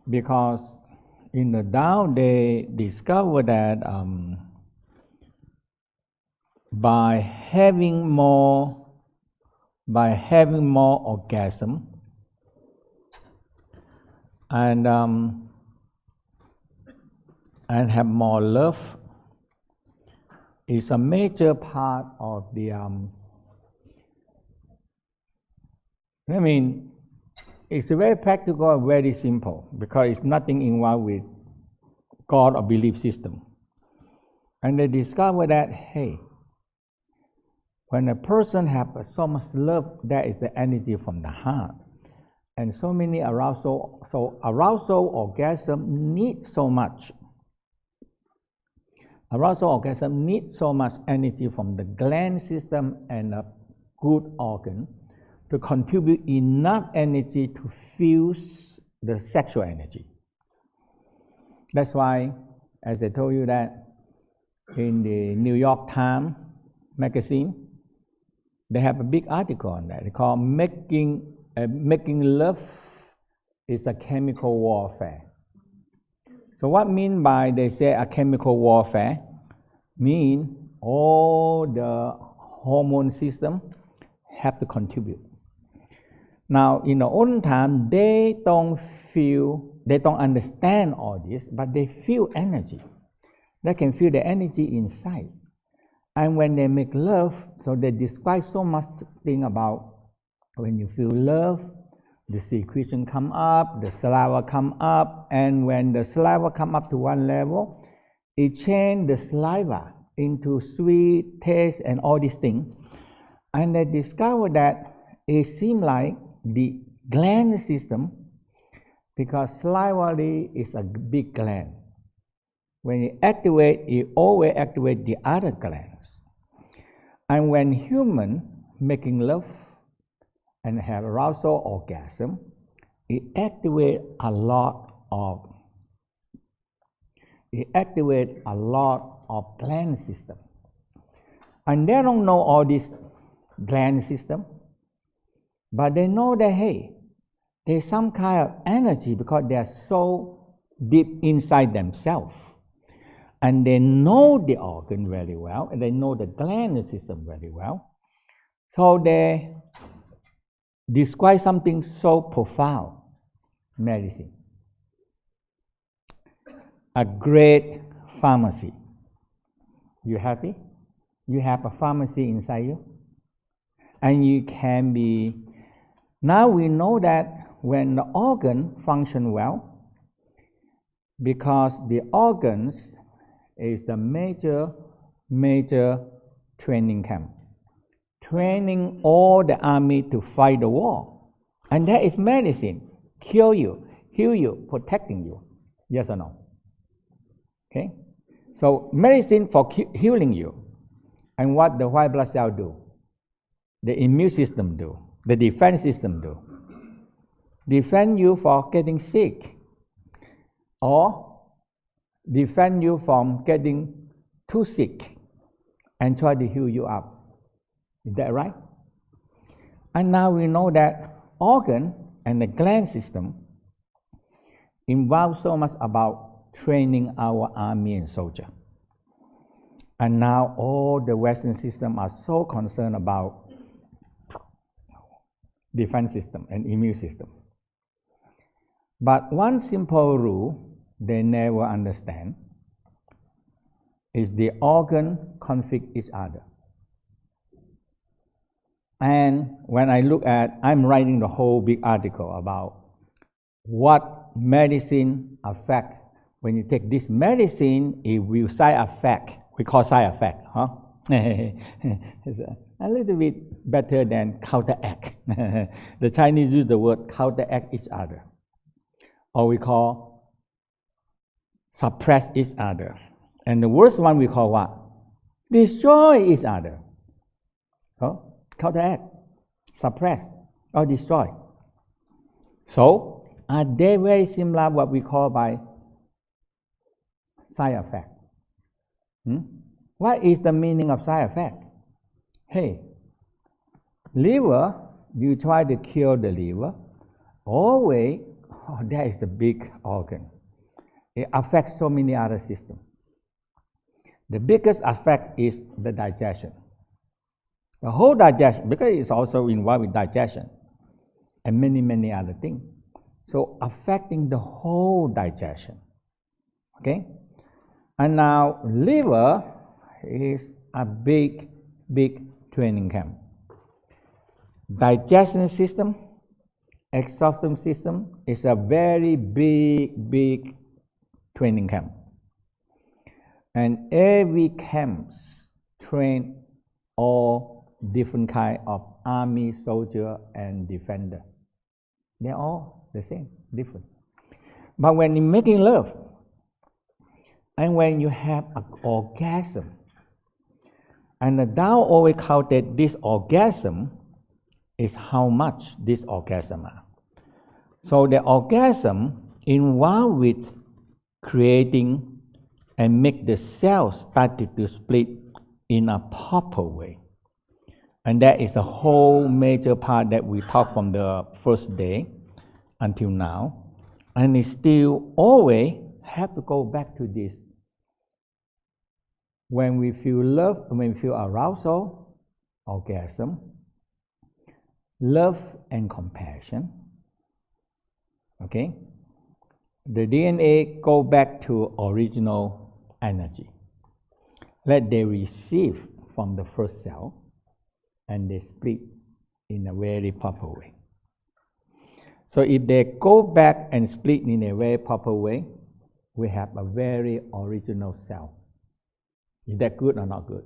Because in the Tao they discover that by having more orgasm and have more love is a major part of the it's very practical and very simple because it's nothing involved with God or belief system. And they discover that, hey, when a person has so much love, that is the energy from the heart. And so many arousal orgasm needs so much. Arousal orgasm needs so much energy from the gland system and a good organ to contribute enough energy to fuse the sexual energy. That's why, as I told you that in the New York Times magazine, they have a big article on that. They call making love is a chemical warfare. So what mean by they say a chemical warfare? Mean all the hormone system have to contribute. Now in the olden time, they don't understand all this, but they feel energy. They can feel the energy inside. And when they make love, so they describe so much thing about when you feel love, the secretion come up, the saliva come up, and when the saliva come up to one level, it change the saliva into sweet taste and all these things. And they discover that it seems like the gland system, because saliva is a big gland. When it activate, it always activate the other glands. And when human making love and have arousal orgasm, it activate a lot of gland system. And they don't know all this gland system, but they know that, hey, there's some kind of energy because they are so deep inside themselves. And they know the organ very well, and they know the gland system very well. So they describe something so profound, medicine. A great pharmacy. You happy? You have a pharmacy inside you? And you can be... Now we know that when the organ function well, because the organs is the major training camp, training all the army to fight the war. And that is medicine, cure you, heal you, protecting you. Yes or no? Okay? So medicine for healing you. And what the white blood cell do? The immune system do. The defense system do. Defend you for getting sick, or defend you from getting too sick and try to heal you up. Is that right? And now we know that organ and the gland system involve so much about training our army and soldier. And now all the Western system are so concerned about defense system and immune system. But one simple rule they never understand is the organ conflict each other. And when I look at, I'm writing the whole big article about what medicine affect. When you take this medicine, it will side effect. We call side effect, huh? It's a little bit better than counteract. The Chinese use the word counteract each other. Or we call suppress each other. And the worst one we call what? Destroy each other. Oh, counteract, suppress, or destroy. So, are they very similar what we call by side effect? What is the meaning of side effect? Hey, Liver, you try to cure the liver, always, that is a big organ. It affects so many other systems. The biggest effect is the digestion. The whole digestion, because it's also involved with digestion and many, many other things. So affecting the whole digestion. Okay? And now liver is a big, big training camp. Digestion system, exhaustion system is a very big, big training camp. And every camps train all different kind of army, soldier, and defender. They're all the same, different. But when you're making love, and when you have an orgasm, and the Tao always counted this orgasm is how much this orgasm are. So the orgasm involved with creating and make the cells started to split in a proper way. And that is the whole major part that we talk from the first day until now. And it still always have to go back to this. When we feel love, when we feel arousal, orgasm, love and compassion, okay? The DNA go back to original energy. Let they receive from the first cell and they split in a very proper way. So if they go back and split in a very proper way, we have a very original cell. Is that good or not good?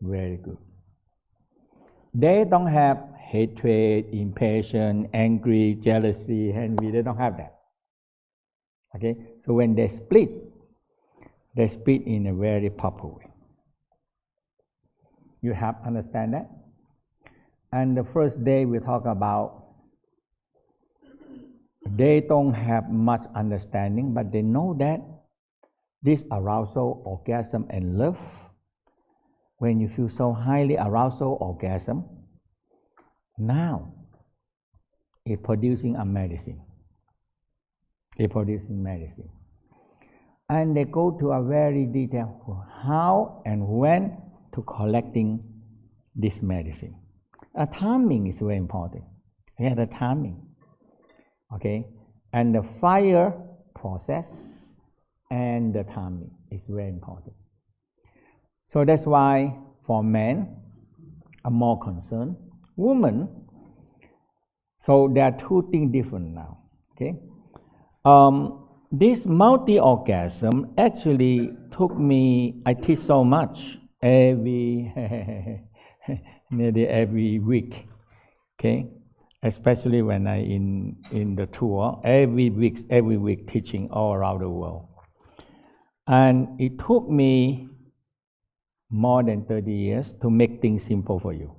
Very good. They don't have hatred, impatience, angry, jealousy, envy. They don't have that. Okay? So when they split in a very proper way. You have understand that? And the first day we talk about they don't have much understanding, but they know that this arousal, orgasm, and love, when you feel so highly arousal, orgasm, now it's producing a medicine. It's producing medicine. And they go to a very detailed how and when to collecting this medicine. A timing is very important. Yeah, the timing. Okay? And the fire process and the timing is very important. So that's why for men are more concerned. Women, so there are two things different now. Okay? This multi-orgasm actually took me, I teach so much nearly every week. Okay? Especially when I in the tour, every week teaching all around the world. And it took me more than 30 years to make things simple for you.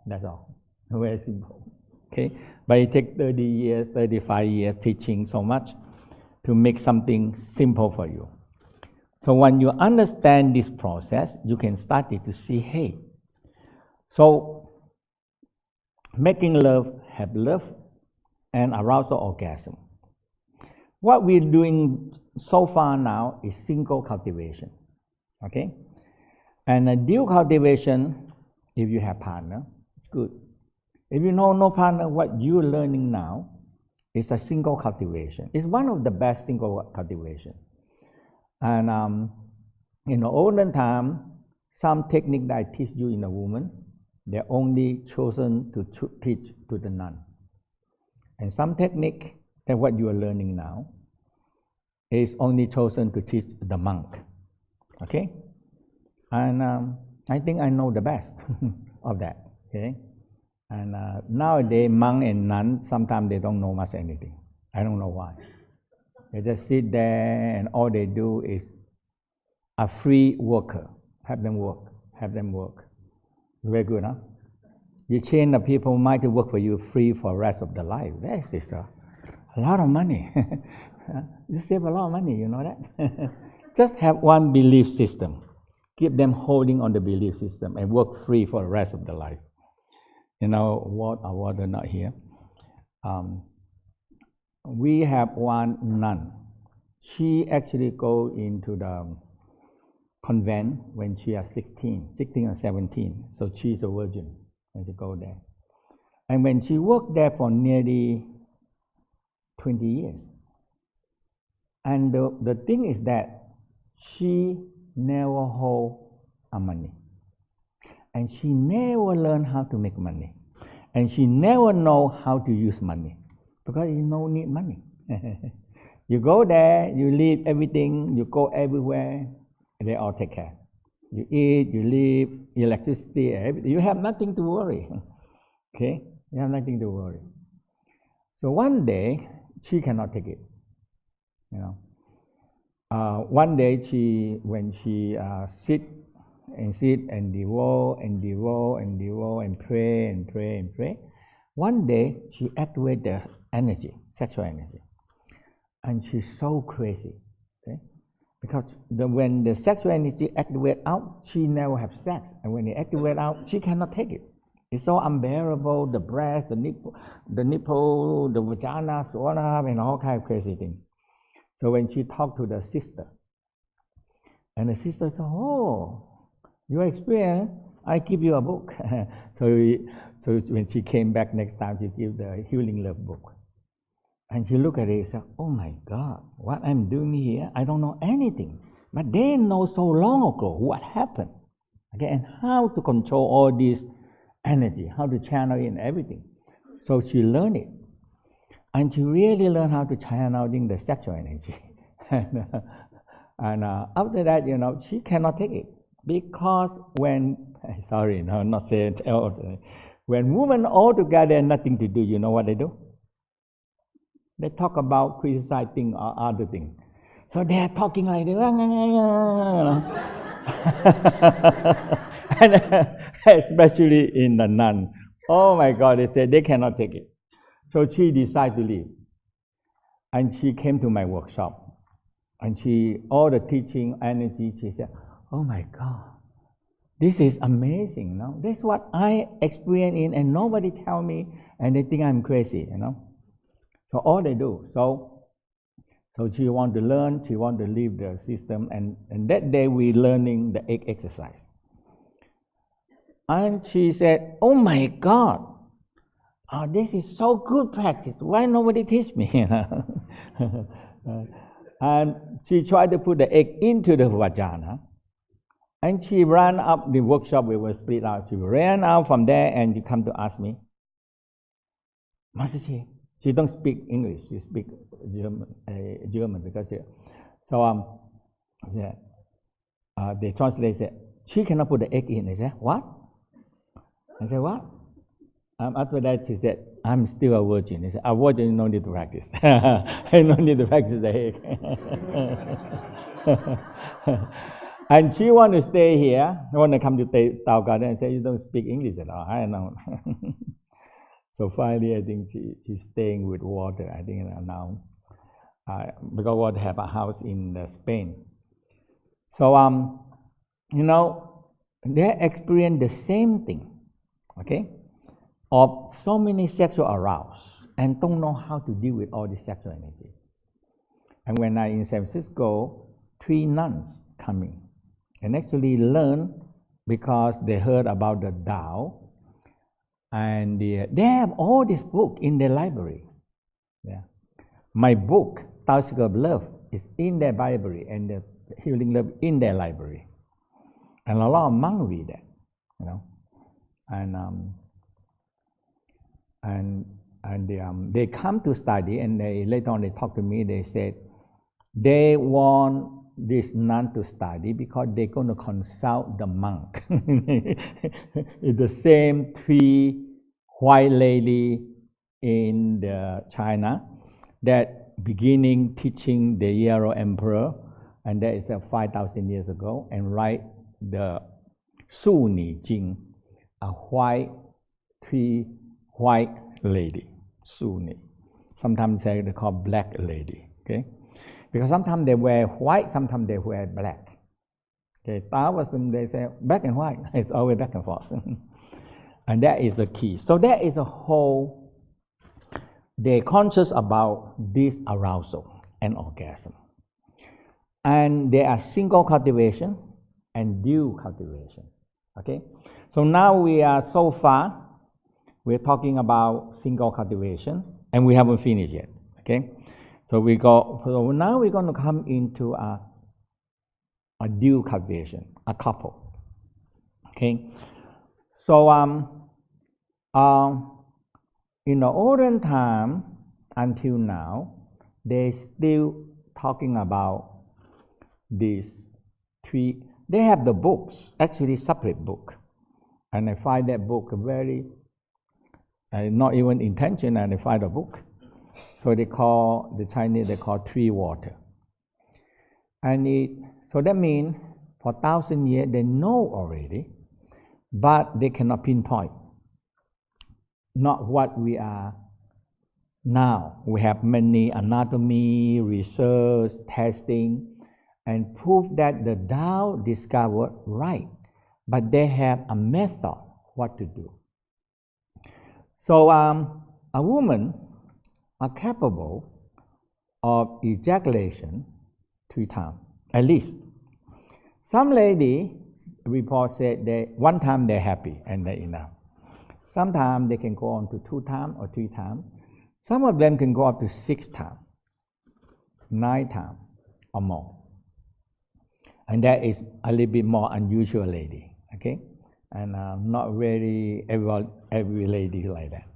That's all. Very simple. Okay? But it takes 30 years, 35 years teaching so much to make something simple for you. So when you understand this process, you can start to see, hey, so making love, have love, and arousal orgasm. What we're doing so far now is single cultivation. Okay? And a dual cultivation, if you have partner, it's good. If you know no partner, what you're learning now is a single cultivation. It's one of the best single cultivation. And in the olden time, some technique that I teach you in a woman, they're only chosen to teach to the nun. And some technique that what you are learning now is only chosen to teach the monk. Okay? And I think I know the best of that. Okay? And nowadays, monk and nun, sometimes they don't know much anything. I don't know why. They just sit there and all they do is a free worker. Have them work. Very good, huh? You train the people mind to work for you free for the rest of their life. That is a lot of money. You save a lot of money, you know that? Just have one belief system. Keep them holding on the belief system and work free for the rest of their life. water not here. We have one nun. She actually go into the convent when she is 16 or 17. So she's a virgin when she go there. And when she worked there for nearly 20 years. And the thing is that she never hold a money. And she never learned how to make money. And she never know how to use money. Because you don't need money. You go there, you leave everything, you go everywhere, they all take care. You eat, you live, electricity, everything. You have nothing to worry. Okay? You have nothing to worry. So one day, she cannot take it. One day, when she sit and devote and pray. One day, she activates the energy, sexual energy. And she's so crazy. Okay? Because when the sexual energy activates out, she never have sex. And when it activates out, she cannot take it. It's so unbearable, the breast, the nipple, the vagina, swollen up, and all kind of crazy things. So when she talked to the sister, and the sister said, "Oh, your experience, I give you a book." So when she came back next time, she gave the Healing Love book. And she looked at it and said, "Oh my God, what I'm doing here, I don't know anything. But they know so long ago what happened. Okay, and how to control all this energy, how to channel in everything." So she learned it. And she really learned how to channel in the sexual energy. and after that, she cannot take it. Because when women all together nothing to do, you know what they do? They talk about criticizing or other things. So they are talking like this. And especially in the nun. Oh my God, they said they cannot take it. So she decided to leave. And she came to my workshop. And all the teaching energy, she said, "Oh my God, this is amazing. This is what I experience in, and nobody tell me, and they think I'm crazy, So all they do. So she want to learn, she want to leave the system, and that day we learning the egg exercise. And she said, "Oh my God, this is so good practice. Why nobody teach me?" And she tried to put the egg into the vagina. And she ran up the workshop, we were split out. She ran out from there and she come to ask me, "Master Chi," she don't speak English, she speak German because they translate said, "She cannot put the egg in." I said, "What?" I said, "What?" After that, she said, "I'm still a virgin." I said, "A virgin, no need to practice." I don't need to practice the egg. And she want to stay here. I want to come to Tao Garden and say, "You don't speak English at all." I know. So finally, I think she's staying with water. I think now, because water have a house in Spain. So they experience the same thing, okay, of so many sexual arousal and don't know how to deal with all this sexual energy. And when I in San Francisco, 3 nuns coming and actually learn because they heard about the Tao. And they have all this book in their library. Yeah. My book, Taoist of Love, is in their library, and the Healing Love in their library. And a lot of monks read that, And they come to study, and later on they talk to me. They said they want this nun to study because they're going to consult the monk. It's the same 3 white lady in China that beginning teaching the Yellow Emperor, and that is 5,000 years ago, and write the Su Ni Jing, a 3 white lady, Su Ni. Sometimes they call black lady, okay? Because sometimes they wear white, sometimes they wear black. Okay, Taoism, they say black and white. It's always back and forth. And that is the key. So that is a whole, they're conscious about this arousal and orgasm. And there are single cultivation and dual cultivation. Okay? So now we are so far, we're talking about single cultivation, and we haven't finished yet. Okay? So now we're going to come into a dual cultivation, a couple. Okay? So in the olden time until now, they still talking about these three. They have the books, actually separate book, and I find that book very not even intentional. And I find a book, so they call the Chinese three water, and so that means for 1,000 years they know already, but they cannot pinpoint. Not what we are now. We have many anatomy, research, testing, and prove that the Tao discovered right, but they have a method what to do. So a woman are capable of ejaculation 3 times, at least. Some lady report said that one time they're happy and they're enough. Sometimes they can go on to 2 times or 3 times. Some of them can go up to 6 times, 9 times or more. And that is a little bit more unusual lady, okay? And not very every lady like that.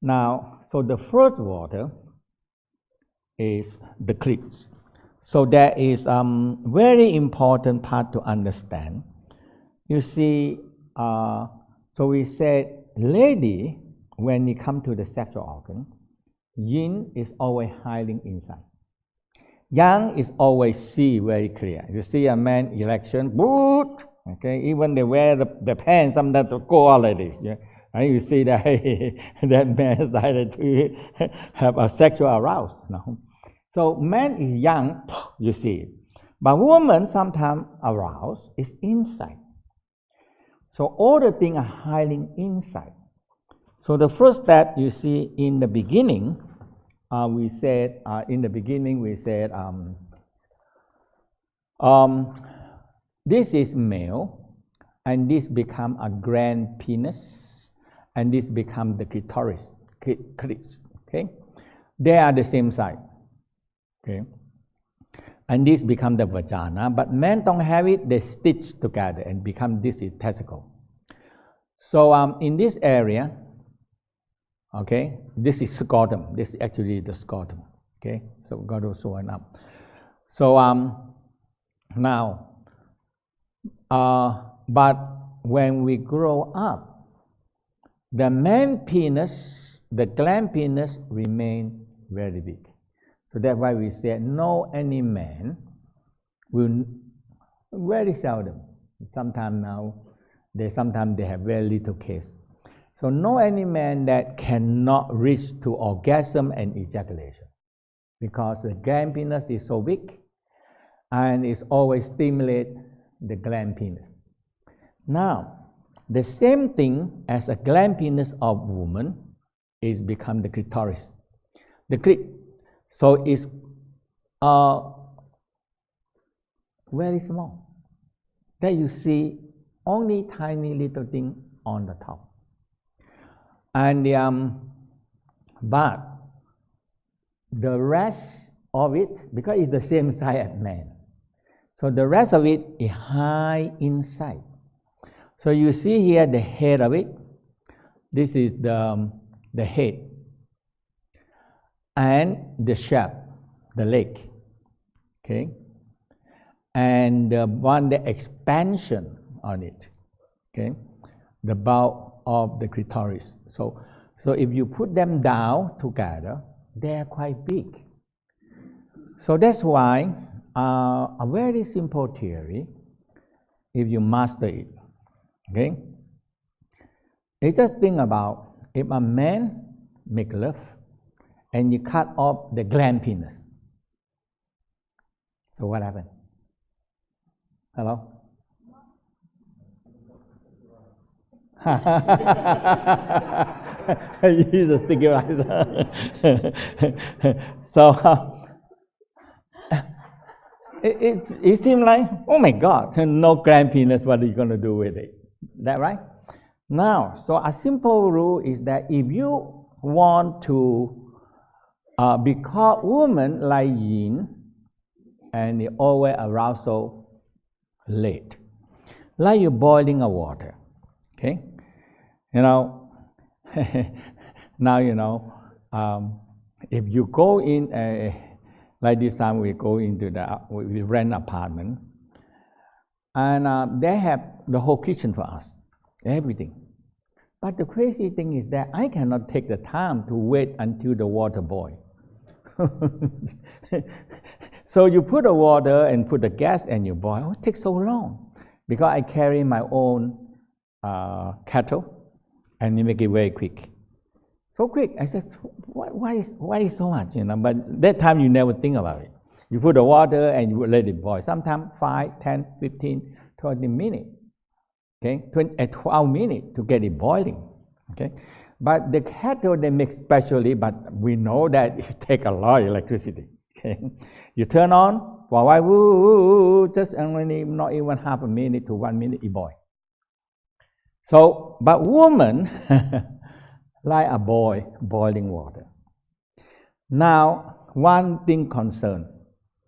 Now, so the first water is the clit. So that is very important part to understand. You see, so we said, lady, when you come to the sexual organ, yin is always hiding inside. Yang is always see very clear. You see a man erection, boot, okay, even they wear the pants, sometimes go already. Yeah? And you see that that man started to have a sexual arousal. No? So man is young, you see it. But woman sometimes aroused is inside. So all the things are hiding inside. So the first step you see in the beginning, we said this is male, and this become a grand penis, and this become the clitoris. Okay, they are the same size. Okay, and this become the vagina. But men don't have it; they stitch together and become this is testicle. So in this area, okay, this is scrotum. This is actually the scrotum. Okay, so got to showing up. So now, but when we grow up, the man penis, the gland penis, remain very big. So that's why we say no any man will very seldom. Sometimes they have very little case. So no any man that cannot reach to orgasm and ejaculation, because the gland penis is so big and it's always stimulate the gland penis. Now, the same thing as a gland penis of woman is become the clitoris. The clit. So it's very small. That you see only tiny little thing on the top. And but the rest of it, because it's the same size as man, so the rest of it is high inside. So you see here the head of it. This is the head, and the shaft, the leg, okay, and the expansion on it, okay, the bulk of the clitoris. So if you put them down together, they are quite big. So that's why a very simple theory, if you master it, okay, you just think about if a man make love and you cut off the gland penis. So what happened? Hello? He's a sticky rice. So it seems like, oh my God, no grand penis, what are you going to do with it? That right? Now, so a simple rule is that if you want to because women like yin and the always arousal late, like you boiling a water, okay? Now if you go in like this time we go into we rent apartment, and they have the whole kitchen for us, everything. But the crazy thing is that I cannot take the time to wait until the water boils. So you put the water and put the gas and you boil. It takes so long because I carry my own kettle and you make it very quick. So quick. I said, why so much? But that time you never think about it. You put the water and you let it boil. Sometimes 5, 10, 15, 20 minutes. Okay, 12 minutes to get it boiling. Okay, but the kettle they make specially, but we know that it takes a lot of electricity. Okay, you turn on, just only not even half a minute to 1 minute it boils. So, but woman like a boy boiling water. Now, one thing concern.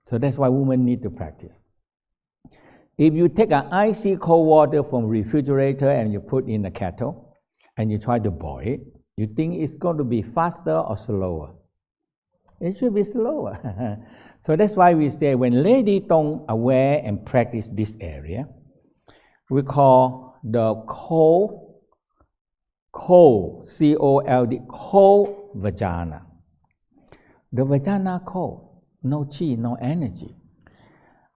So that's why women need to practice. If you take an icy cold water from refrigerator and you put in a kettle and you try to boil it, you think it's going to be faster or slower? It should be slower. So that's why we say when ladies don't aware and practice this area, we call the cold, C-O-L-D, cold vagina. The vagina cold, no chi, no energy.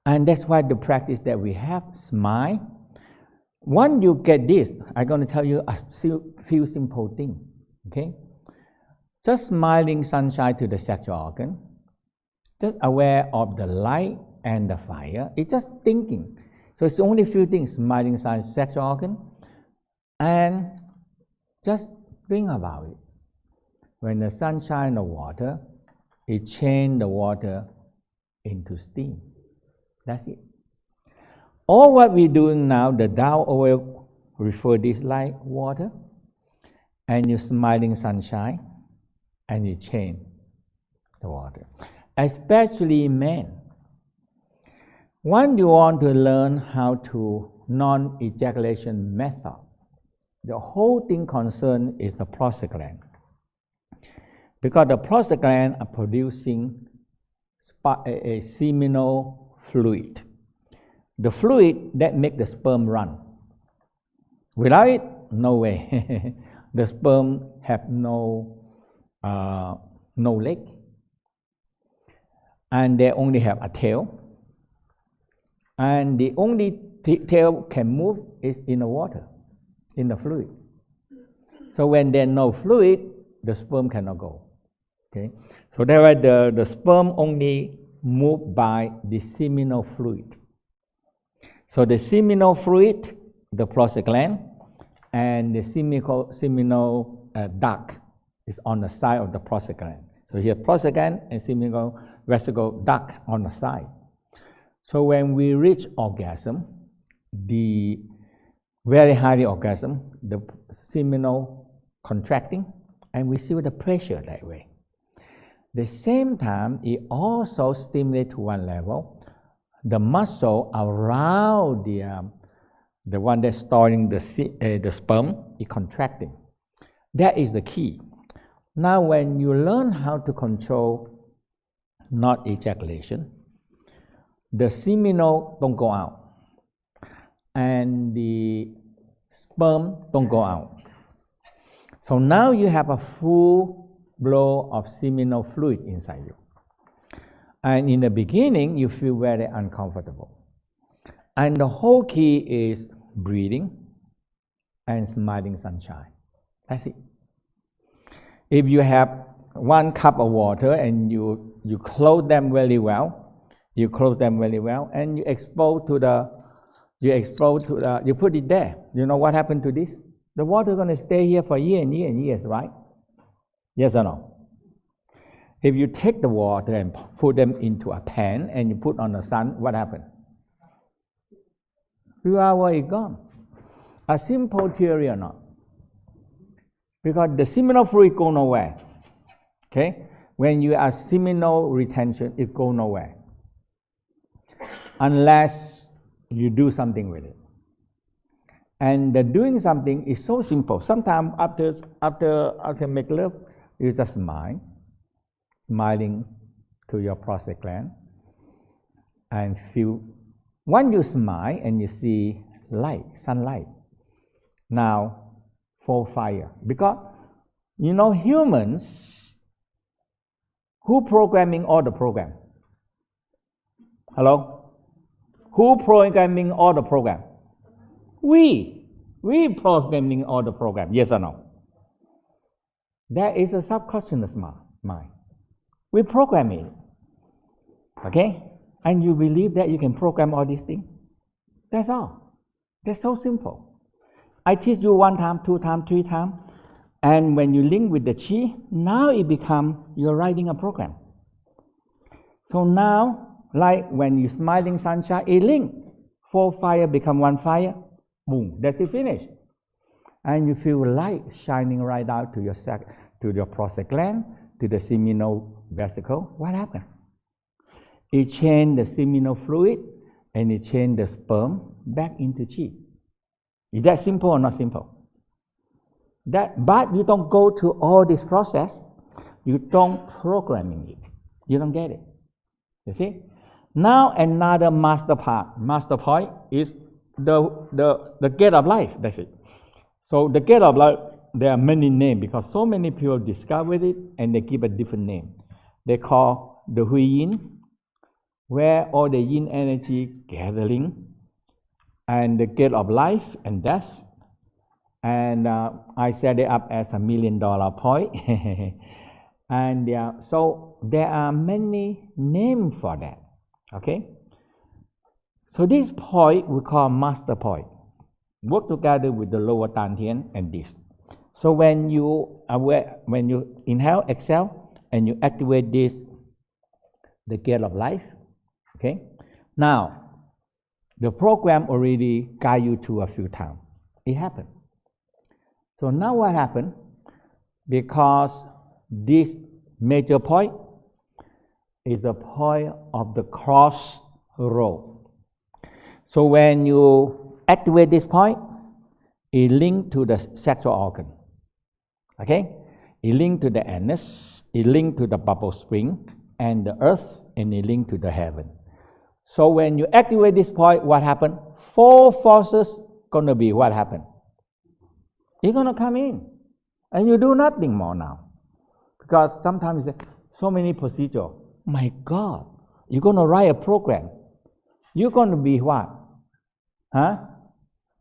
And that's why the practice that we have, smile. Once you get this, I'm going to tell you a few simple things, okay? Just smiling sunshine to the sexual organ, just aware of the light and the fire. It's just thinking. So it's only a few things, smiling sunshine, sexual organ, and just think about it. When the sun shines the water, it changes the water into steam. That's it. All what we're doing now, the Tao oil refer this like water, and you smiling sunshine, and you change the water. Especially men. When you want to learn how to non-ejaculation method, the whole thing concerned is the prostate gland. Because the prostate gland are producing a seminal fluid. The fluid that makes the sperm run. Without it, no way. The sperm have no leg, and they only have a tail. And the only tail can move is in the water, in the fluid. So when there's no fluid, the sperm cannot go. Okay, so that's why the sperm only move by the seminal fluid. So the seminal fluid, the prostate gland, and the seminal duct is on the side of the prostate gland. So here prostate gland and seminal vesicle duct on the side. So when we reach orgasm, the very high orgasm, the seminal contracting, and we see the pressure that way. The same time, it also stimulates to one level the muscle around the one that's storing the sperm is contracting. That is the key. Now, when you learn how to control not ejaculation, the seminal don't go out, and the sperm don't go out. So now you have a full flow of seminal fluid inside you. And in the beginning, you feel very uncomfortable. And the whole key is breathing and smiling sunshine. That's it. If you have 1 cup of water and you close them very well, and you put it there. You know what happened to this? The water is going to stay here for years and years and years, right? Yes or no? If you take the water and put them into a pan and you put on the sun, what happens? Few hours it's gone. A simple theory or not? Because the seminal fluid go nowhere. Okay? When you are seminal retention, it go nowhere. Unless you do something with it. And the doing something is so simple. Sometimes after make love, you just smile. Smiling to your prostate gland. And feel, when you smile and you see light, sunlight, now for fire. Because, humans, who programming all the program? Hello? Who programming all the program? We programming all the program, yes or no? That is a subconscious mind. We program it. Okay? And you believe that you can program all these things? That's all. That's so simple. I teach you 1 time, 2 times, 3 times, and when you link with the chi, now it becomes you're writing a program. So now, like when you're smiling sunshine, it link. 4 fire become 1 fire. Boom, that's it, finished. And you feel light shining right out to your prostate gland, to the seminal vesicle. What happened? It changed the seminal fluid and it changed the sperm back into chi. Is that simple or not simple? But you don't go to all this process. You don't programming it. You don't get it. You see? Now another master point is the gate of life. That's it. So the gate of life, there are many names because so many people discovered it and they give a different name. They call the Hui Yin, where all the yin energy gathering, and the gate of life and death. And I set it up as $1 million point. And so there are many names for that. Okay? So this point we call master point. Work together with the lower dantian and this. So when you inhale, exhale, and you activate this, the gate of life. Okay? Now, the program already guide you to a few times. It happened. So now what happened? Because this major point is the point of the crossroad. So when you activate this point, it links to the sexual organ. Okay? It links to the anus, it links to the bubble spring and the earth, and it links to the heaven. So when you activate this point, what happened? 4 forces gonna be what happened? It's gonna come in. And you do nothing more now. Because sometimes you say, so many procedures. My God, you're gonna write a program. You're gonna be what?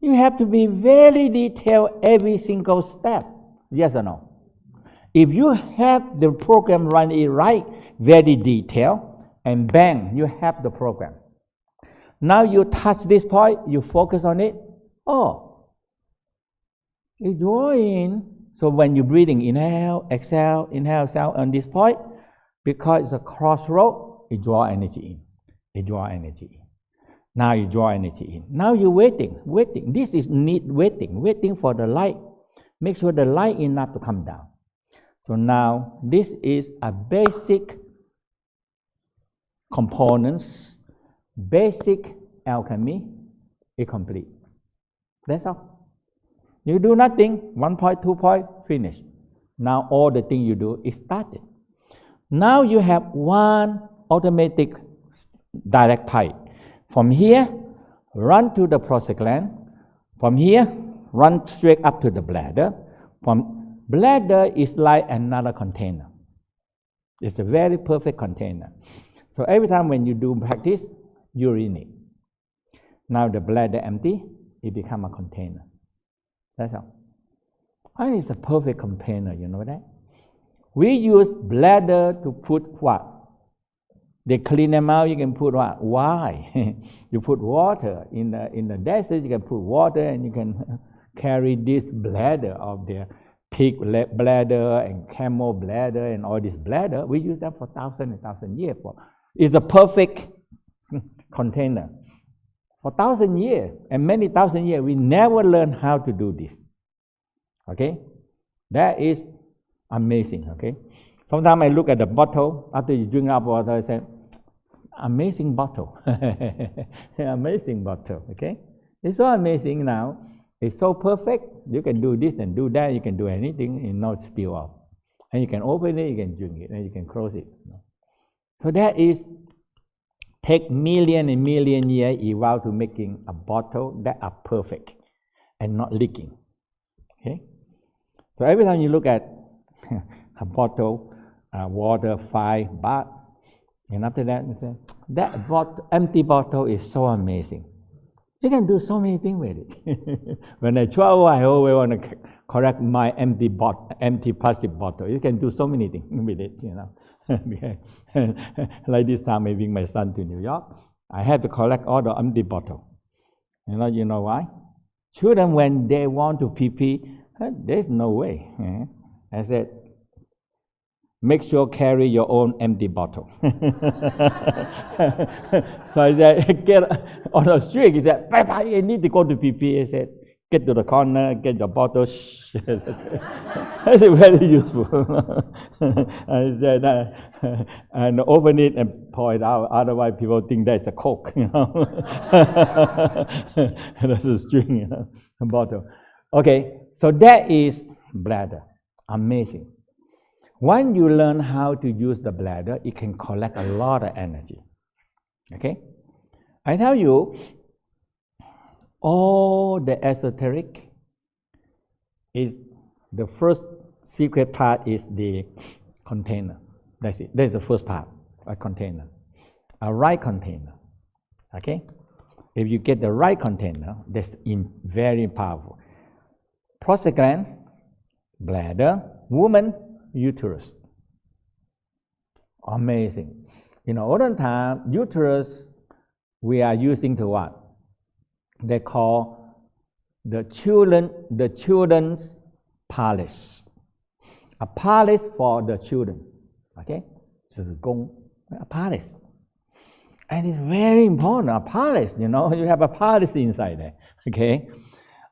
You have to be very detailed every single step. Yes or no? If you have the program run it right, very detailed, and bang, you have the program. Now you touch this point, you focus on it. Oh, it draw in. So when you're breathing, inhale, exhale on this point, because it's a crossroad, it draw energy in. It draw energy in. Now you draw energy in. Now you're waiting. This is waiting for the light. Make sure the light enough to come down. So now this is a basic components, basic alchemy is complete. That's all. You do nothing, 1 point, 2 point, finish. Now all the thing you do is started. Now you have one automatic direct pipe. From here, run to the prostate gland. From here, run straight up to the bladder. From bladder is like another container. It's a very perfect container. So every time when you do practice, urinate. Now the bladder empty, it become a container. That's all. And it's a perfect container, you know that? We use bladder to put what? They clean them out, you can put what? Why? You put water. In the desert, you can put water and you can carry this bladder of their pig bladder and camel bladder and all this bladder. We use that for thousands and thousands of years. It's a perfect container. For 1,000 years and many thousand years, we never learn how to do this. Okay? That is amazing. Okay? Sometimes I look at the bottle after you drink up water. I say, amazing bottle. Amazing bottle. Okay? It's so amazing now. It's so perfect. You can do this and do that. You can do anything and not spill off. And you can open it, you can drink it, and you can close it. So that is take million and million years evolve to making a bottle that are perfect and not leaking. Okay? So every time you look at a bottle, water, 5 baht, and after that you say, that empty bottle is so amazing. You can do so many things with it. When I travel, I always want to correct my empty plastic bottle. You can do so many things with it, you know. Like this time I bring my son to New York, I had to collect all the empty bottle. You know why? Children, when they want to pee, there's no way. I said, make sure carry your own empty bottle. So I said, get on the street. He said, Papa, you need to go to pee. I said, get to the corner, get your bottle. Shh. That's very useful. I said, and open it and pour it out. Otherwise, people think that's a Coke. You know, that's a string, you know, a bottle. Okay, so that is bladder. Amazing. When you learn how to use the bladder, it can collect a lot of energy. Okay? I tell you, all the esoteric is the first secret part is the container. That's it. That's the first part, a container. A right container. Okay? If you get the right container, that's very powerful. Prostate gland, bladder, woman, uterus. Amazing. In olden time, uterus we are using to what? They call the children's palace. A palace for the children. Okay? A palace. And it's very important, a palace, you know, you have a palace inside there. Okay?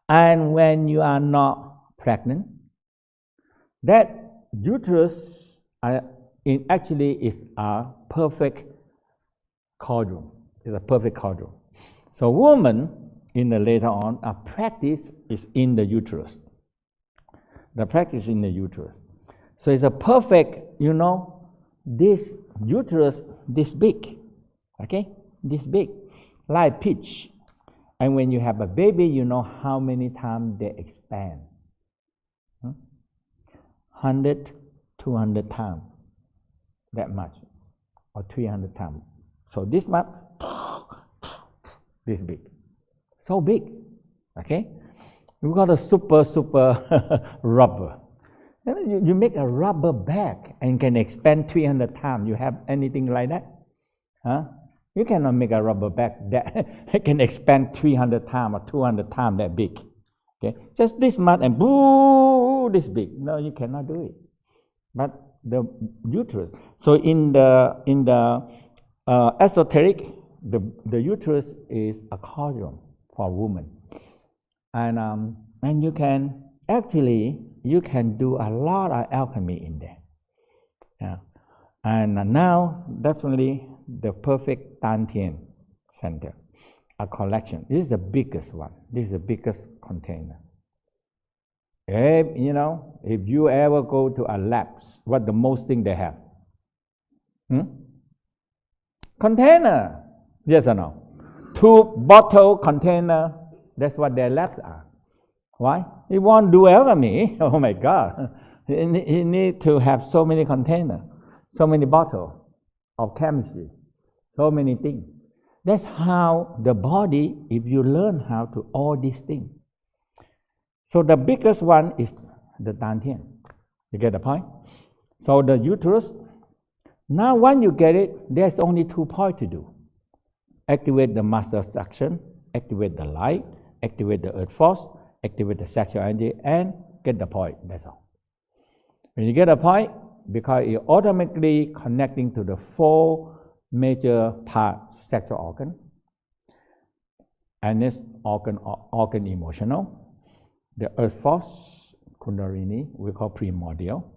And when you are not pregnant, that uterus actually is a perfect cauldron. It's a perfect cauldron. So woman, in the later on, a practice is in the uterus. The practice in the uterus. So it's a perfect, you know, this uterus this big. Okay? This big. Like peach. And when you have a baby, you know how many times they expand. 100, 200 times, that much, or 300 times. So this much, this big, so big, okay? We got a super rubber. You make a rubber bag and can expand 300 times. You have anything like that? Huh? You cannot make a rubber bag that can expand 300 times or 200 times that big. Okay, just this much and boo, this big. No, you cannot do it. But the uterus. So in the esoteric, the uterus is a cauldron for women, and you can do a lot of alchemy in there. Yeah. And now definitely the perfect Dantian center. A collection. This is the biggest one. This is the biggest container. If you ever go to a labs, what the most thing they have? Container. Yes or no? 2 bottle container. That's what their labs are. Why? He won't do alchemy. Oh my God. He need to have so many containers, so many bottles of chemistry, so many things. That's how the body, if you learn how to all these things. So the biggest one is the Dantian. You get the point? So the uterus, now when you get it, there's only 2 points to do. Activate the muscle suction, activate the light, activate the earth force, activate the sexual energy, and get the point. That's all. When you get a point, because you're automatically connecting to the 4 major parts, sexual organ, and this organ emotional, the earth force, Kundalini, we call primordial,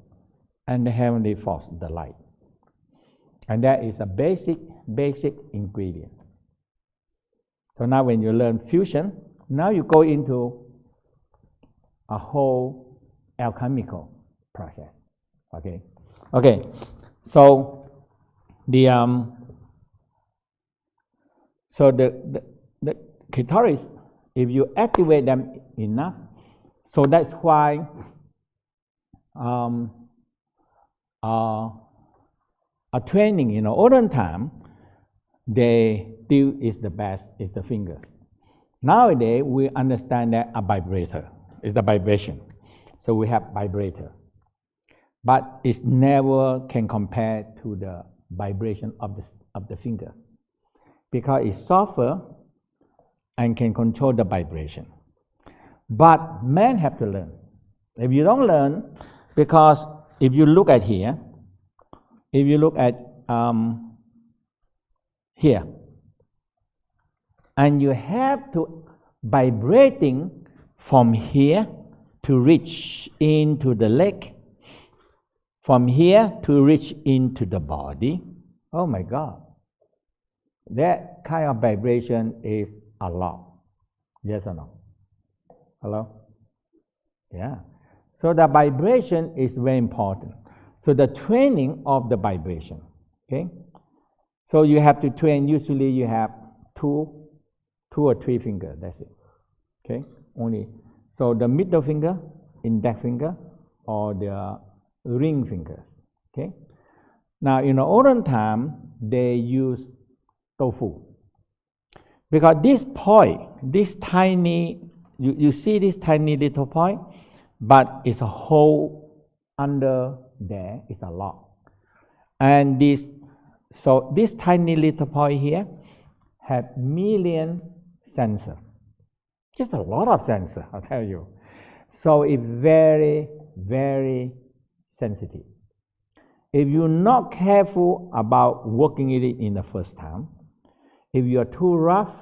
and the heavenly force, the light. And that is a basic ingredient. So now when you learn fusion, now you go into a whole alchemical process. Okay. So the clitoris, if you activate them enough, so that's why a training in olden time, they do is the best is the fingers. Nowadays we understand that a vibrator is the vibration, so we have vibrator, but it never can compare to the vibration of the fingers, because it's softer and can control the vibration. But men have to learn. If you don't learn, because if you look at here, if you look at here, and you have to vibrating from here to reach into the leg, from here to reach into the body. Oh my God, that kind of vibration is a lot. Yes or no? Hello? Yeah. So the vibration is very important. So the training of the vibration, okay? So you have to train, usually you have two or 3 fingers, that's it, okay? Only. So the middle finger, index finger, or the ring fingers, okay? Now in the olden time, they use tofu. Because this point, this tiny, you see this tiny little point, but it's a hole under there is a lot. And this tiny little point here have million sensors. Just a lot of sensors, I'll tell you. So it's very, very sensitive. If you're not careful about working it in the first time, if you're too rough,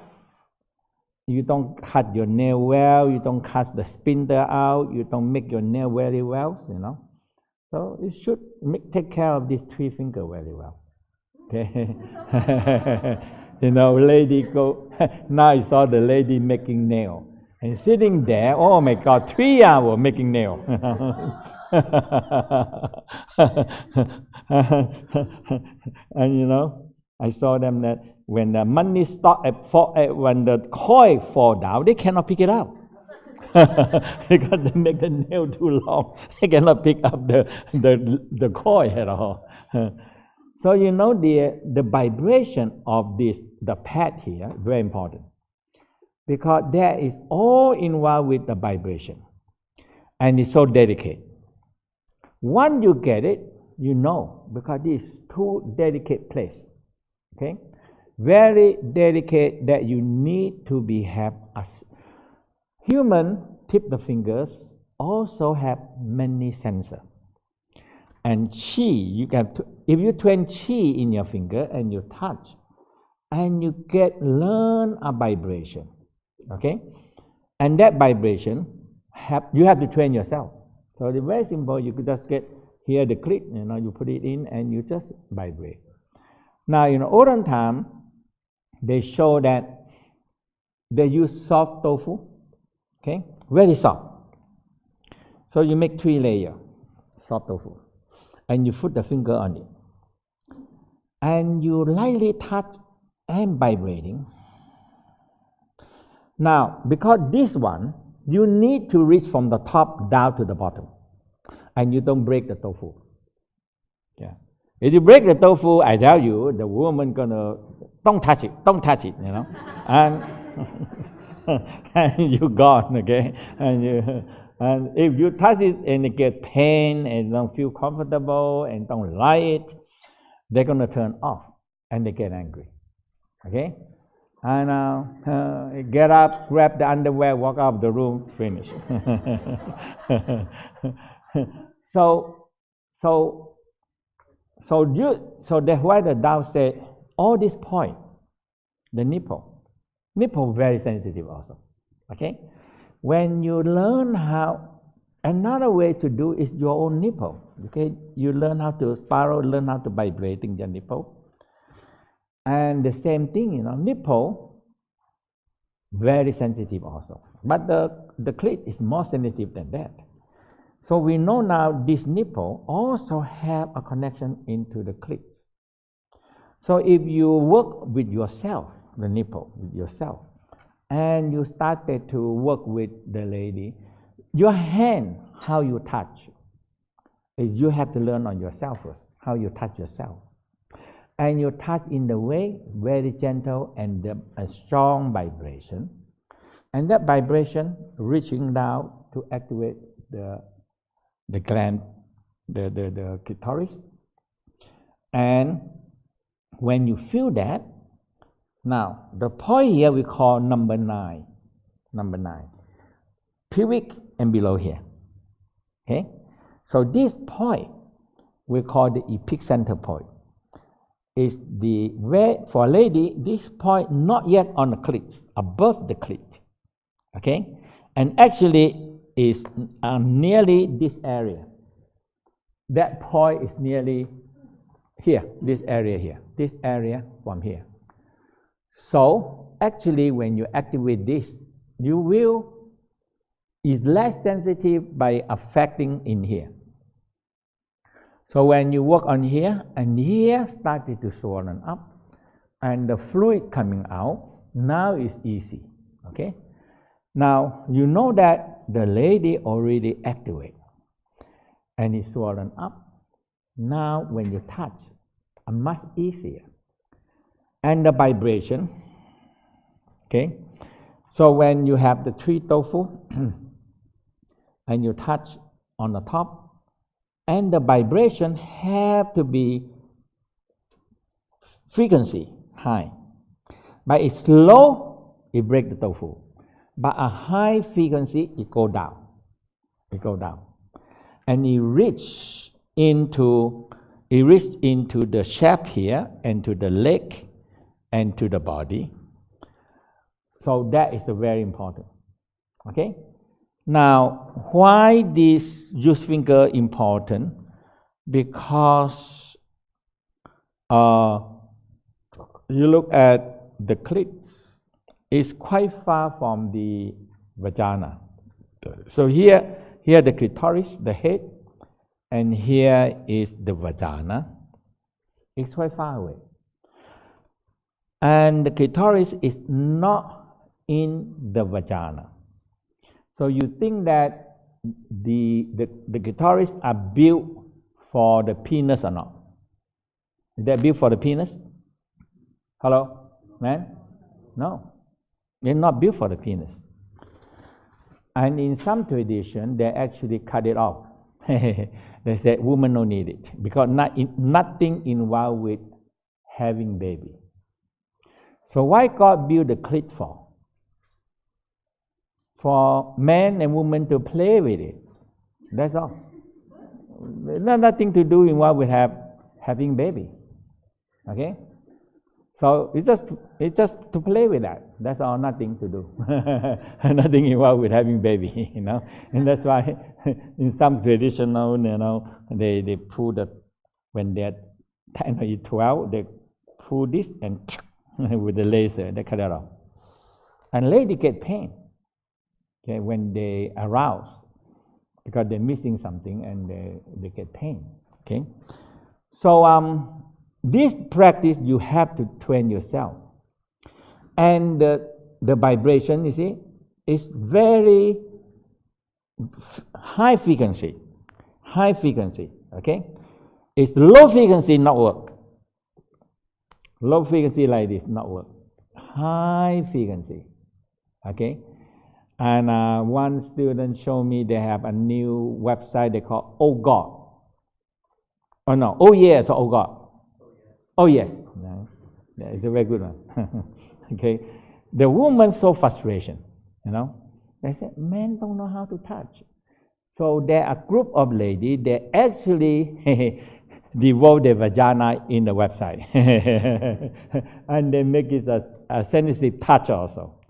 you don't cut your nail well, you don't cut the spindle out, you don't make your nail very well, you know. So you should take care of these 3 fingers very well. Okay. You know, lady go, now I saw the lady making nail. And sitting there, oh my God, 3 hours making nail. And you know, I saw them that when the money stop when the coin fall down, they cannot pick it up. Because they make the nail too long, they cannot pick up the coin at all. So you know the vibration of this, the pad here, very important. Because there is all involved with the vibration. And it's so delicate. Once you get it, you know, because this is 2 delicate place. Okay? Very delicate that you need to have a human tip the fingers also have many sensors. And chi, if you train chi in your finger and you touch, and you learn a vibration, okay? And that vibration, you have to train yourself. So it's very simple. You could just get here the clip, you know, you put it in and you just vibrate. Now in olden time, they show that they use soft tofu, okay, very soft. So you make 3 layers, soft tofu, and you put the finger on it, and you lightly touch and vibrating. Now, because this one, you need to reach from the top down to the bottom, and you don't break the tofu. Yeah. If you break the tofu, I tell you, the woman don't touch it, you know, and and you're gone, okay? And if you touch it and you get pain and don't feel comfortable and don't like it, they're gonna turn off and they get angry, okay? and get up, grab the underwear, walk out of the room, finish. so, so, so that's why the Tao said all this point, the nipple very sensitive also. Okay, when you learn how, another way to do is your own nipple. Okay, you learn how to spiral, learn how to vibrating your nipple. And the same thing, nipple, very sensitive also. But the clit is more sensitive than that. So we know now this nipple also have a connection into the clit. So if you work with yourself, the nipple, with yourself, and you started to work with the lady, your hand, how you touch, is you have to learn on yourself first, how you touch yourself. And you touch in the way very gentle and a strong vibration, and that vibration reaching down to activate the gland, the clitoris. And when you feel that, now the point here we call number 9, pubic and below here. Okay, so this point we call the epicenter point. Is the way for a lady, this point not yet on the clit, above the clit. Okay, and actually is nearly this area. That point is nearly here, this area here, this area from here. So actually when you activate this, you will is less sensitive by affecting in here. So when you work on here, and here started to swollen up, and the fluid coming out, now it's easy. Okay, now you know that the lady already activate, and it's swollen up. Now when you touch, much easier, and the vibration. Okay, so when you have the 3 tofu, and you touch on the top, and the vibration have to be frequency high. But it's low, it break the tofu. But a high frequency, it go down. And it reach into the shaft here, and to the leg, and to the body. So that is very important. Okay? Now, why this use finger important? Because you look at the clit, it's quite far from the vagina. So here the clitoris, the head, and here is the vagina. It's quite far away. And the clitoris is not in the vagina. So you think that the clitoris are built for the penis or not? Is that built for the penis? Hello, man? No, they're not built for the penis. And in some tradition, they actually cut it off. They said women don't need it because nothing involved with having baby. So why God built the clit for? For men and women to play with it. That's all. Nothing to do involved with having baby. Okay? So it's just to play with that. That's all, nothing to do. Nothing involved with having baby, And that's why in some traditional, they pull when they're 10 or 12, they pull this and with the laser, they cut it off. And lady get pain. Okay, when they arouse, because they're missing something and they get pain. Okay, so this practice you have to train yourself, and the vibration, you see, is very high frequency. Okay, it's low frequency not work. Low frequency like this not work. High frequency. Okay. And one student showed me they have a new website they call Oh God. Oh no, Oh Yes or Oh God. Oh Yes. No, it's a very good one. Okay, the woman so frustration, you know. They said men don't know how to touch. So there are a group of ladies, they actually devote their vagina in the website. And they make it a sensitive touch also.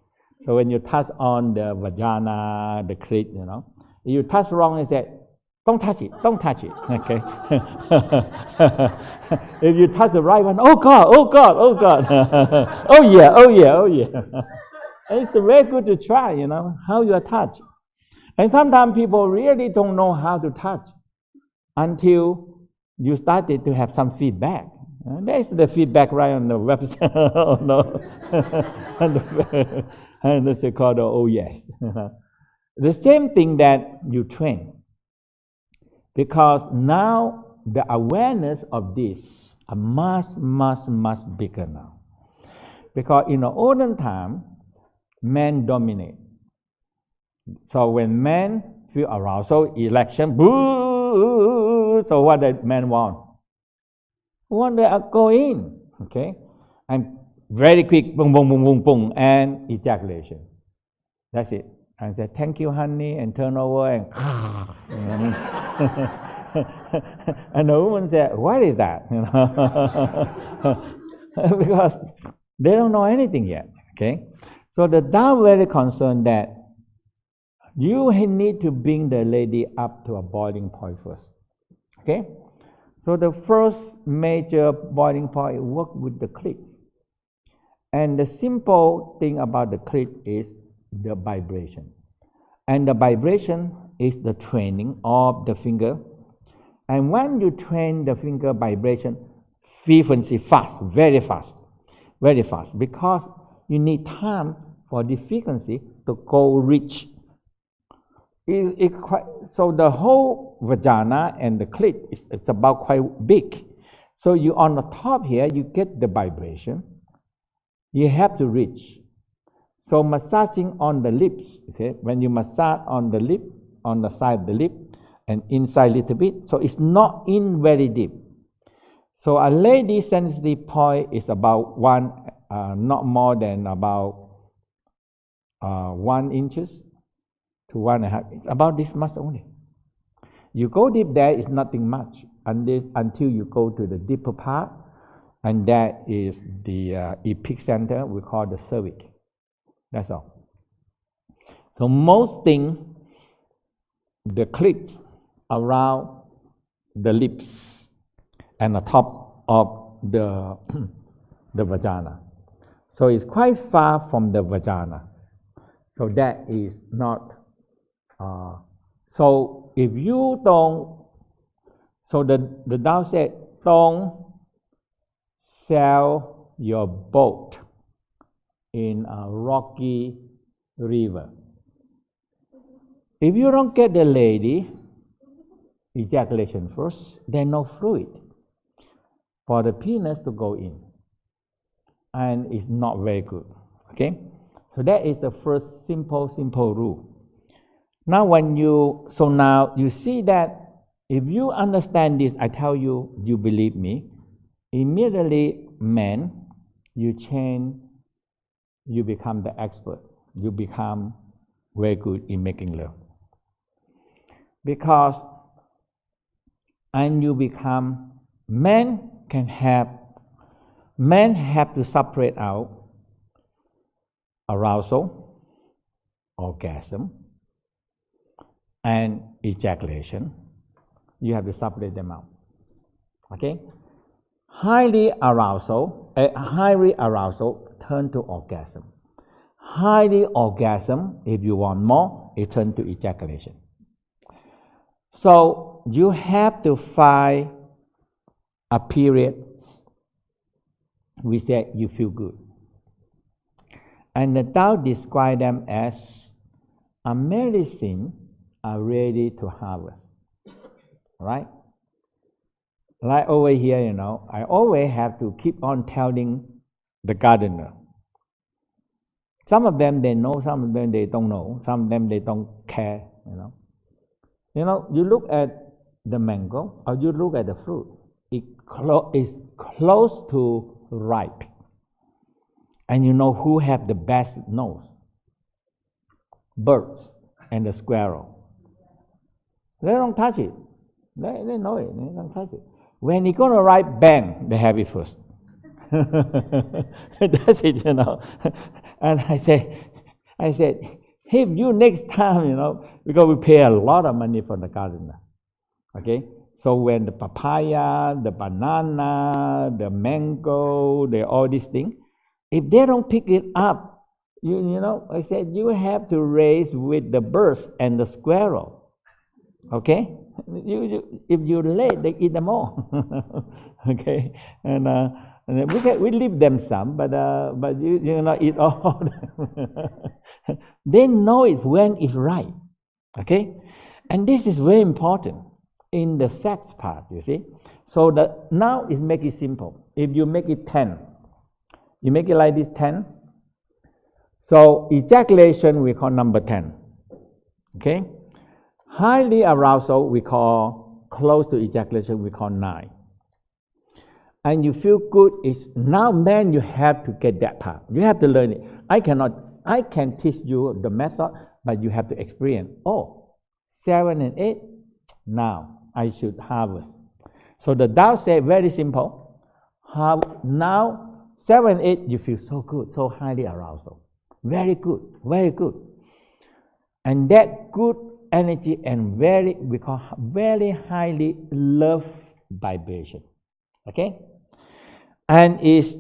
So when you touch on the vagina, the clit, you know, if you touch wrong, they say, don't touch it, don't touch it. Okay. If you touch the right one, oh God, oh God, oh God. Oh yeah, oh yeah, oh yeah. It's very good to try, you know, how you touch. And sometimes people really don't know how to touch until you started to have some feedback. There's the feedback right on the website. Oh, no. And this is called oh yes. The same thing that you train. Because now the awareness of this are much bigger now. Because in the olden time, men dominate. So when men feel arousal, election, boo, so what the men want? Want to go in, okay? And very quick, boom, boom, boom, boom, boom, and ejaculation. That's it. And say, thank you, honey, and turn over, and and the woman said, what is that? You know? Because they don't know anything yet, okay? So the Tao very concerned that you need to bring the lady up to a boiling point first, okay? So the first major boiling point work with the clit. And the simple thing about the clit is the vibration. And the vibration is the training of the finger. And when you train the finger vibration, frequency fast, very fast, because you need time for the frequency to go reach. So the whole vagina and the clit it's about quite big. So you on the top here, you get the vibration. You have to reach. So massaging on the lips, okay? When you massage on the lip, on the side of the lip, and inside a little bit, so it's not in very deep. So a lady sensitive point is about not more than about 1 inches to 1.5. It's about this much only. You go deep there, it's nothing much until you go to the deeper part, and that is the epicenter we call the cervix. That's all. So most things, the clit around the lips and the top of the vagina. So it's quite far from the vagina. So that is not. So if you don't, so the Tao said, don't sail your boat in a rocky river. If you don't get the lady ejaculation first, there's no fluid for the penis to go in, and it's not very good. Okay, so that is the first simple rule. Now now you see that if you understand this, I tell you, you believe me, immediately man, you change, you become the expert, you become very good in making love. Because, and you become, men have to separate out arousal, orgasm, and ejaculation. You have to separate them out. Okay? Highly arousal turn to orgasm. Highly orgasm, if you want more, it turn to ejaculation. So you have to find a period we say you feel good. And the Tao describe them as a medicine are ready to harvest. Right? Like over here, you know, I always have to keep on telling the gardener. Some of them they know, some of them they don't know, some of them they don't care, you know. You know, you look at the mango or you look at the fruit, it is close to ripe. And you know who have the best nose? Birds and the squirrel. They don't touch it. They know it. They don't touch it. When you're going to write bang, they have it first. That's it, you know. And I said, if you next time, you know, because we pay a lot of money for the gardener. Okay? So when the papaya, the banana, the mango, all these things, if they don't pick it up, you know, I said, you have to raise with the birds and the squirrel. Okay? If you're late, they eat them all. Okay? And we leave them some, but you not eat all. They know it when it's right. Okay? And this is very important in the sex part, you see. So now it make it simple. If you make it 10, you make it like this 10. So ejaculation we call number 10. Okay? Highly arousal we call close to ejaculation we call 9. And you feel good is now man you have to get that part. You have to learn it. I can teach you the method, but you have to experience. 7 and 8, now I should harvest. So the Tao said very simple. Now 7 and 8 you feel so good, so highly arousal. Very good, very good. And that good energy and we call very highly love vibration. Okay? And is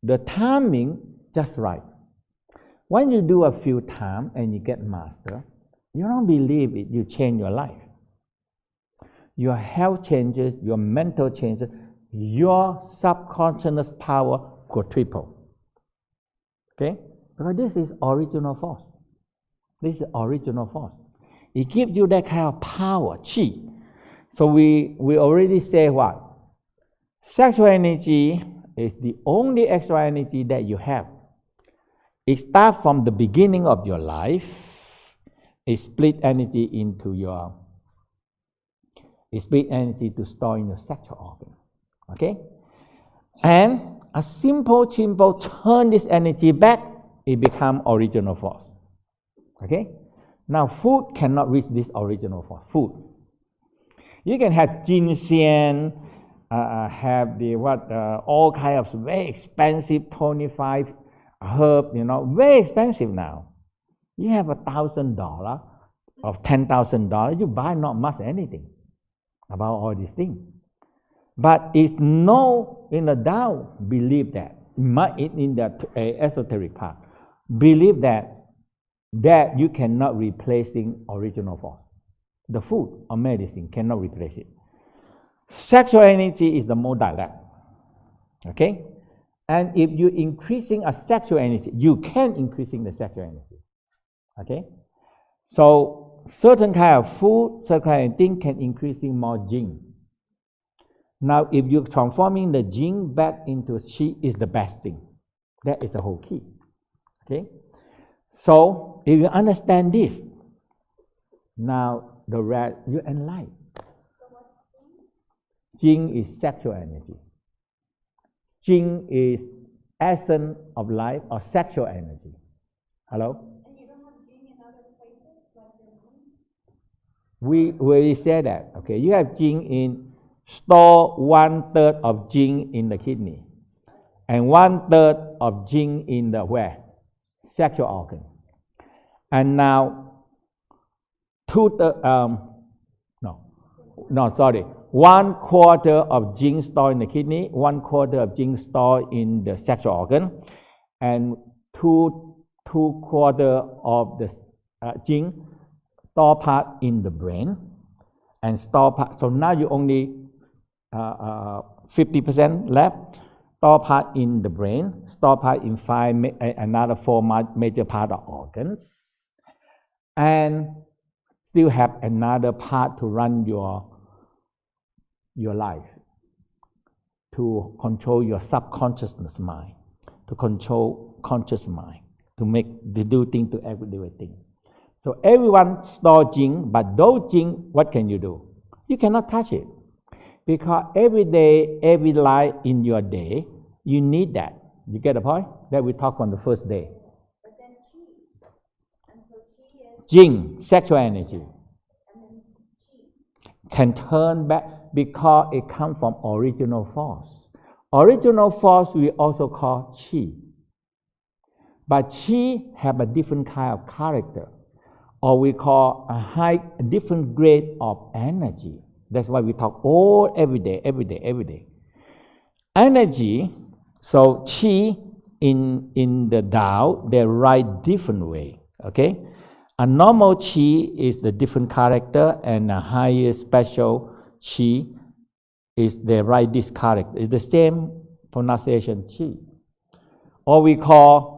the timing just right. When you do a few times and you get master, you don't believe it, you change your life. Your health changes, your mental changes, your subconscious power quadruple. Okay? Because this is original force. This is original force. It gives you that kind of power, chi. So we already say what? Sexual energy is the only extra energy that you have. It starts from the beginning of your life. It split energy to store in your sexual organ. Okay? And a simple turn this energy back, it becomes original force. Okay? Now food cannot reach this original force. Food. You can have ginseng, have all kinds of very expensive 25 herb, very expensive now. You have $1,000 or $10,000, you buy not much anything about all these things. But it's no in the Tao believe that in the esoteric part believe that you cannot replacing original force. The food or medicine cannot replace it. Sexual energy is the more direct. Okay? And if you're increasing a sexual energy, you can increasing the sexual energy. Okay? So certain kind of food, certain kind of thing can increasing more jing. Now if you're transforming the jing back into qi is the best thing. That is the whole key. Okay? So if you understand this, now the rest you enlighten. Jing is sexual energy. Jing is essence of life or sexual energy. Hello? And you don't have Jing in other places like your mind? We already said that. Okay, you have Jing in store 1/3 of Jing in the kidney, and 1/3 of Jing in the where? Sexual organ. And now 1/4 of Jing stored in the kidney, 1/4 of Jing stored in the sexual organ, and 2/4 of the Jing store part in the brain, and store part. So now you only 50% left. Store part in the brain, store part in another 4 major part of organs, and still have another part to run your life, to control your subconsciousness mind, to control conscious mind, to do things to everything. So everyone store Jing, but those Jing, what can you do? You cannot touch it. Because every day, every life in your day, you need that. You get the point? that we talked on the first day. But then chi. And so chi is, Jing, sexual energy, and then chi. can turn back because it comes from original force. Original force we also call chi. But chi have a different kind of character, or we call a different grade of energy. That's why we talk every day. Energy, so chi in the Tao, they write different way, okay? A normal chi is the different character, and a higher special chi is they write this character. It's the same pronunciation, chi. Or we call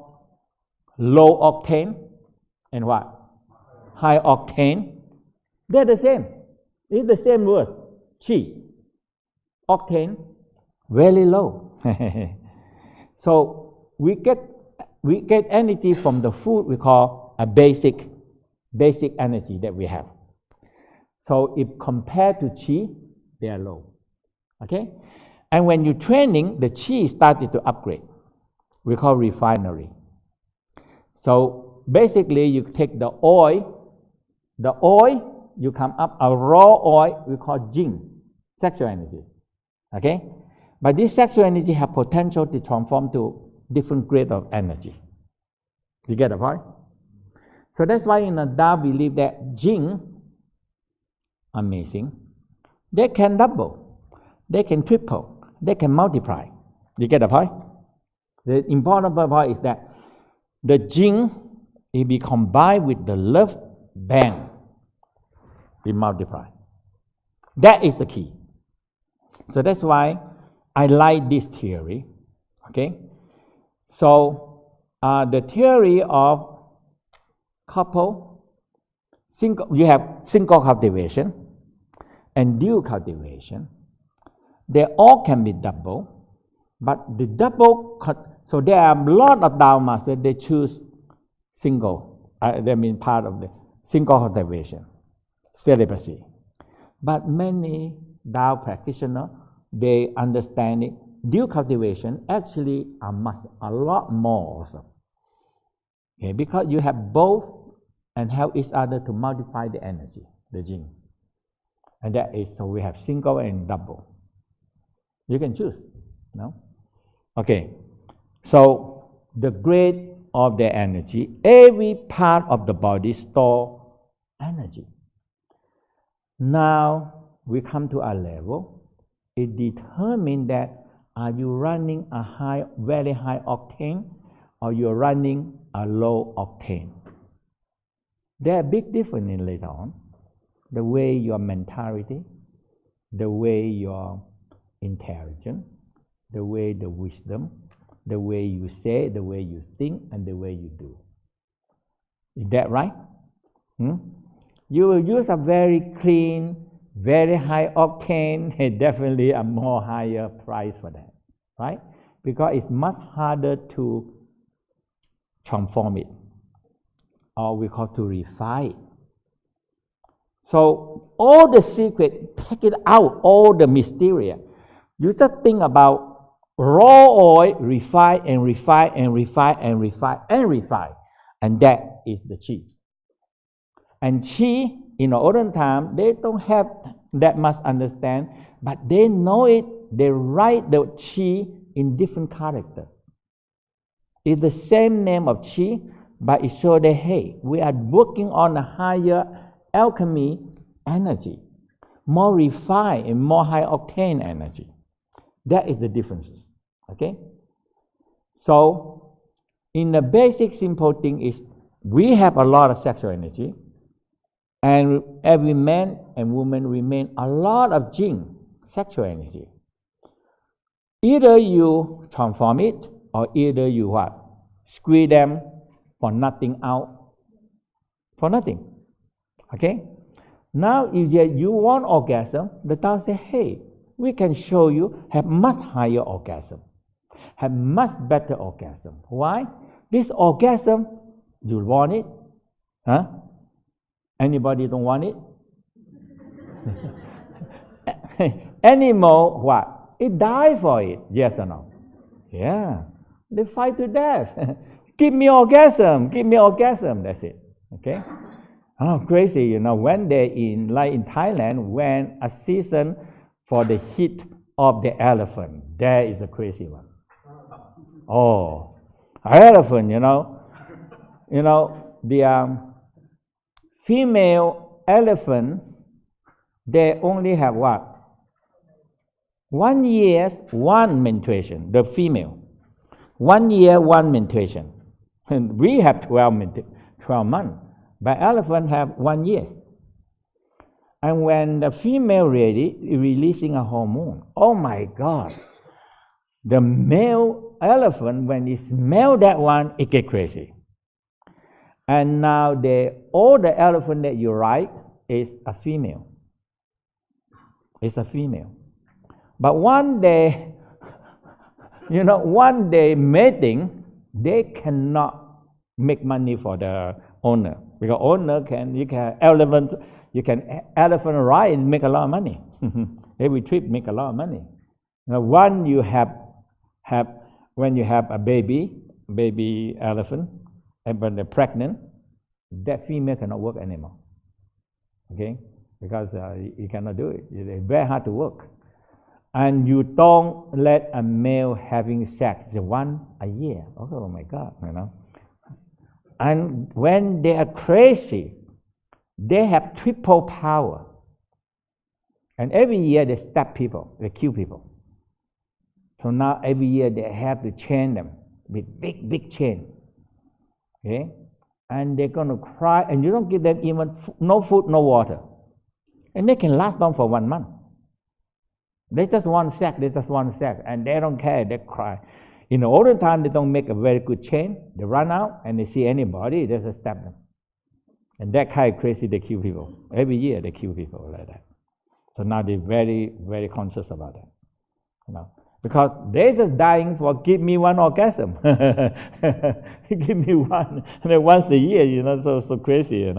low octane and what? High octane. They're the same. It's the same word, chi. Octane, very low. So we get energy from the food we call a basic energy that we have. So if compared to chi, they are low. Okay? And when you're training, the chi started to upgrade. We call refinery. So basically you take the oil, you come up, a raw oil, we call jing, sexual energy. Okay? But this sexual energy have potential to transform to different grade of energy. You get the point? So that's why in the Tao believe that jing, amazing, they can double, they can triple, they can multiply. You get the point? The important point is that the jing, it be combined with the love band, it multiply. That is the key. So that's why I like this theory. Okay? So the theory of you have single cultivation and dual cultivation. They all can be double, but the double, so there are a lot of Tao masters, they choose single, they mean part of the single cultivation, celibacy. But many Tao practitioners, they understand it. Dual cultivation actually a lot more also. Okay, because you have both and help each other to multiply the energy, the jing. And that is, so we have single and double. You can choose, no? Okay, so the grade of the energy, every part of the body store energy. Now we come to a level, it determines that are you running a very high octane, or you're running a low octane. There are big differences later on. The way your mentality, the way your intelligence, the way the wisdom, the way you say, the way you think, and the way you do. Is that right? You will use a very clean, very high octane, definitely a more higher price for that, right? Because it's much harder to transform it, or we call to refine it. So all the secret, take it out, all the mysterious. You just think about raw oil, refine and refine and refine and refine and refine. And that is the chi. And chi, in the olden time, they don't have that much understand, but they know it. They write the chi in different character. It's the same name of chi, but it shows that, hey, we are working on a higher alchemy energy, more refined and more high octane energy. That is the difference. Okay? So, in the basic simple thing is, we have a lot of sexual energy, and every man and woman remain a lot of jing, sexual energy. Either you transform it, or either you what? Squeeze them for nothing out, for nothing. Okay? Now, if you want orgasm, the Tao say, hey, we can show you have much higher orgasm, have much better orgasm. Why? This orgasm, you want it? Huh? Anybody don't want it? Animal, what? It die for it, yes or no? Yeah. They fight to death. Give me orgasm, give me orgasm. That's it. Okay. Oh, crazy! You know, when they're in Thailand, when a season for the heat of the elephant, there is a crazy one. Oh, elephant! You know, the female elephant, they only have what? 1 year, one menstruation. The female, 1 year, one menstruation. And we have 12 months, but elephant have 1 year. And when the female ready, releasing a hormone. Oh my God! The male elephant, when it smell that one, it get crazy. And now the older elephant that you ride is a female. It's a female. But one day, one day mating, they cannot make money for the owner, because owner you can elephant ride and make a lot of money. Every trip make a lot of money. Now, when you have a baby elephant, and when they're pregnant, that female cannot work anymore. Okay, because you cannot do it. It's very hard to work. And you don't let a male having sex once a year. Oh my God, And when they are crazy, they have triple power. And every year they stab people, they kill people. So now every year they have to chain them with big chain. Okay? And they're going to cry, and you don't give them even no food, no water. And they can last on for 1 month. They just want sex, and they don't care, they cry. In the olden time, they don't make a very good chain. They run out, and they see anybody, they just stab them. And that kind of crazy, they kill people. Every year they kill people like that. So now they're very, very conscious about that. Because they're just dying for give me one orgasm. Give me one. And then once a year, so crazy,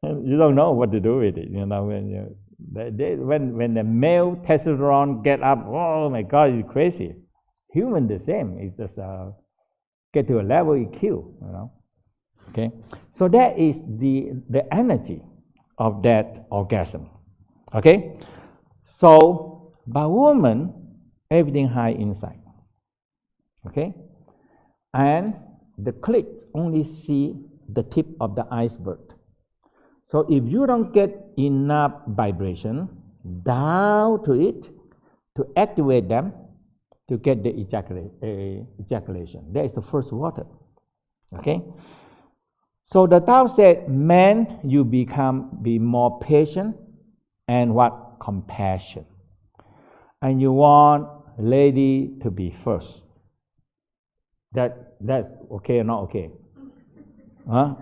And you don't know what to do with it, when the male testosterone get up, oh my God, it's crazy. Human the same. It's just get to a level you kill, Okay, so that is the energy of that orgasm. Okay, so by woman, everything high inside. Okay, and the clit only see the tip of the iceberg. So if you don't get enough vibration down to it to activate them to get the ejaculation, that is the first water. Okay. So the Tao said, man, you be more patient and what? Compassion. And you want lady to be first. That's okay or not okay? Huh?